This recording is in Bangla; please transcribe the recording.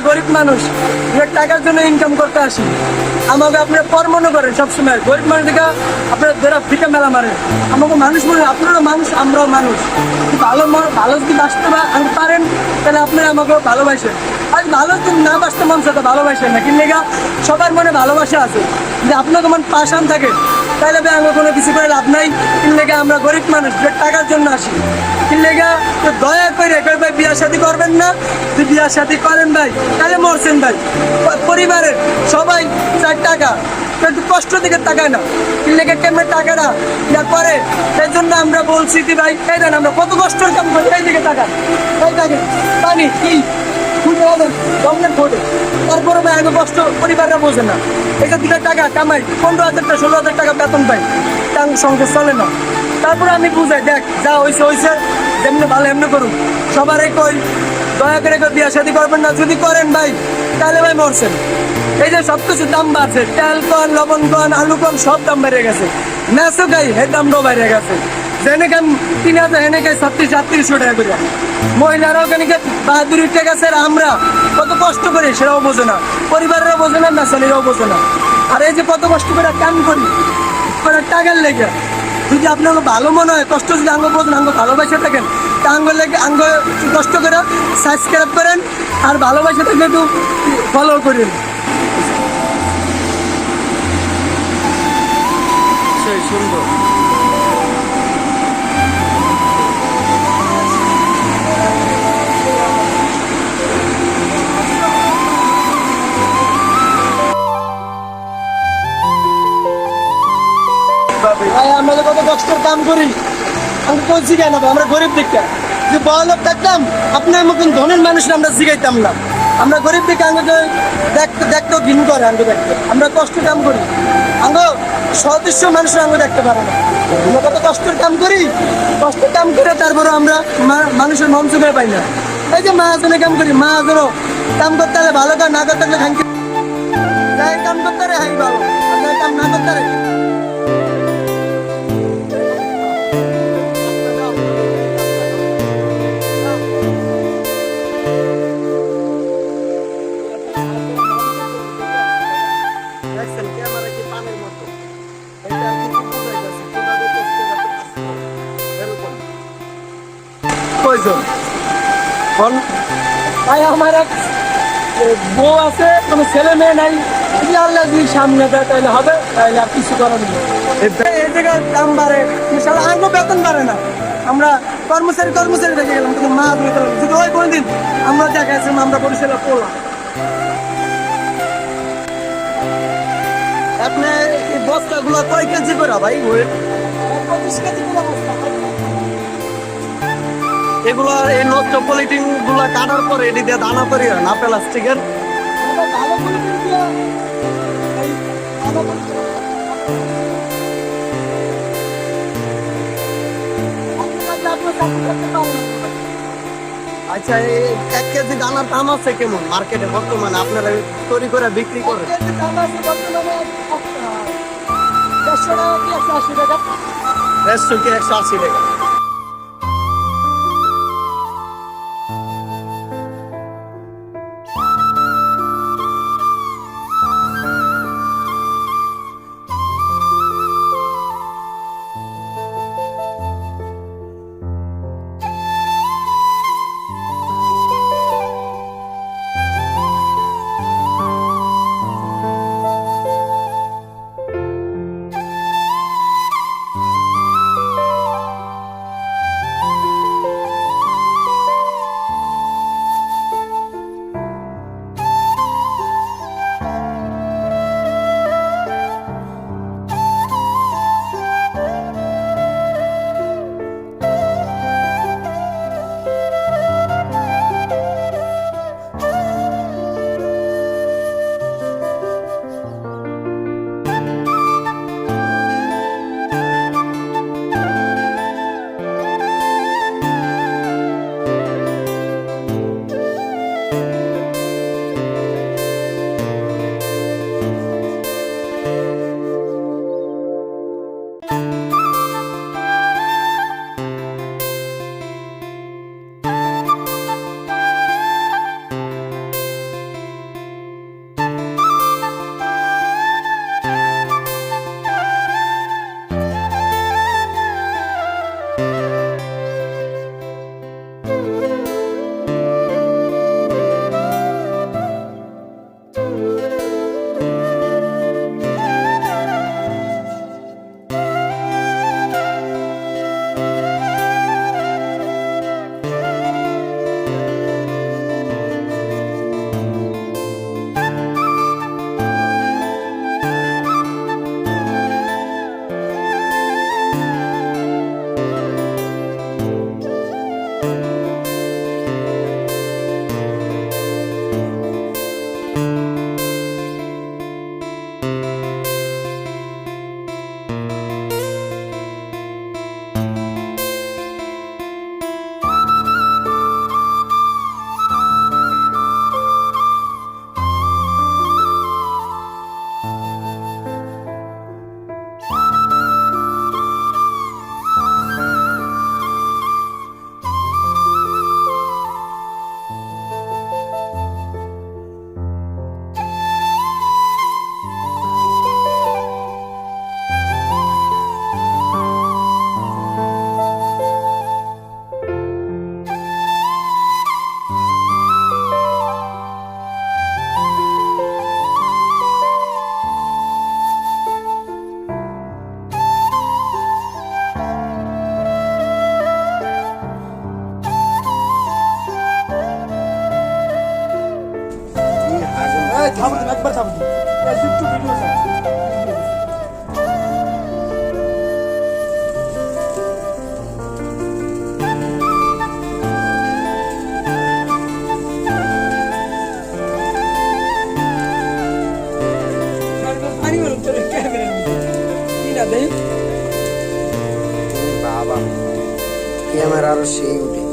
গরিব মানুষ, আমরা টাকার জন্য ইনকাম করতে আসি। আমাকে আপনারা পর মনে করেন সবসময়, গরিব মানুষ থেকে আপনারা ধরা ফিকা মেলা মারেন। আমাকে মানুষ মনে, আপনারা মানুষ, আমরাও মানুষ। ভালো যদি বাঁচতে পারেন তাহলে আপনারা আমাকে ভালোবাসেন। আর ভালো যদি না বাঁচতে মন সাথে ভালোবাসেন না, কিন্তু সবার মনে ভালোবাসা আছে। যদি আপনাকে মন পাশান থাকে তাহলে ভাই আমার কোনো কিছু করে লাভ নাই। কিন্তু আমরা গরিব মানুষ, টাকার জন্য আসি। কিন্তু দয়া করে ভাই বিয়া শাদী করবেন না। যদি বিয়া শাদী করেন ভাই তাহলে মরছেন ভাই। পরিবারের সবাই 4 টাকা, কিন্তু কষ্ট দিকে তাকায় না। কিন্তু কেমন টাকাটা যা করে, সেই জন্য আমরা বলছি কি ভাই, এই দেন আমরা কত কষ্টের কাম করি, এই দিকে টাকা, এই দেখেন পানি কি তারপরে ভাই আগে কষ্ট পরিবাররা বোঝে না। এটা 2 টাকা কামাই, 15,000 টাকা 16,000 টাকা বেতন পাই, সংসার চলে না। তারপরে আমি বুঝাই, দেখ যা হয়েছে হয়েছে, যেমনি ভালো এমনি করুন। সবারই কই দয়া করে বিয়া শাদী করবেন না। যদি করেন ভাই তাহলে ভাই মরছেন। এই যে সবকিছু দাম বাড়ছে, তেল কন, লবণ কন, আলু কন, সব দাম বেড়ে গেছে। ম্যাচও খাই এর দামটাও বেড়ে গেছে। যেনে খান 3,000, হেনে খাই 3600 টাকা করে। মহিলারাও কেন বাহাদুরি টাকা স্যার, আমরা কত কষ্ট করি সেটাও বোঝে না, পরিবারেরও বোঝে না, ম্যাচালিরাও বোঝে না। আর এই যে কত কষ্ট করে কাম করি টাকার লেগে, যদি আপনাকে ভালো মনে হয়, কষ্ট যদি আঙ্গ বোঝেন, আঙ্গ ভালোবাসা থাকেন, তা আঙ্গ লেগে আঙ্গ কষ্ট করে সাবস্ক্রাইব করেন, আর ভালোবাসা থাকলে একটু ফলো করেন। সেই সুন্দর। আমরা কত কষ্টের কাম করি, আমি কই শিখাই না। আমরা গরিব দিকটা যে বড় লোক থাকতাম, আপনার মতন ধনের মানুষরা আমরা শিখাইতাম না। আমরা গরিব দিকে আমাকে দেখতেও ঘিন করে। আঙ্গ দেখতে আমরা কষ্ট কাম করি, আঙ্গ সদস্য মানুষরা আঙ্গ দেখতে পারে না। আমরা কত কষ্টের কাম করি, কষ্টের কাম করে তারপরে আমরা মানুষের মন চুপে পাই না। এই যে মাহাজনে কাম করি, মাহাজনও কাম করতে হলে ভালো কাজ, না করতে হলে খাঙ্কি কাম করতে রে হাই ভালো, কাম না করতে রে। ভাই আমার এক বউ আছে, কোনো ছেলে মেয়ে নাই, আল্লাহ যদি সামনে দেয় তাহলে হবে, তাহলে আর কিছু করার নেই। এই জায়গায় দাম বাড়ে, আরো বেতন বাড়ে না। আমরা কর্মচারী দেখে গেলাম, কিন্তু মা যদি ওই কোনোদিন আমরা দেখাচ্ছিলাম, আমরা পরিষেবা করলাম। আপনি এই বস্তাগুলো কয় কেজি করে ভাই? 25 কেজি করে বস্তা। এগুলো এই নষ্ট পলিথিন গুলা কাটার পরে এটি দিয়ে দানা তৈরি হয় না, প্লাস্টিকের। আচ্ছা, এই 1 কেজি দানার দাম আছে কেমন মার্কেটে বর্তমানে আপনারা তৈরি করে বিক্রি করেন? 150 টাকা কি 180 টাকা। থামো তুমি, একবার থামো তুমি। একটু ভিডিও চাই। পানি বলুন চলে ক্যামেরা কি না দেই বাবা ক্যামেরা আরো সেই উঠে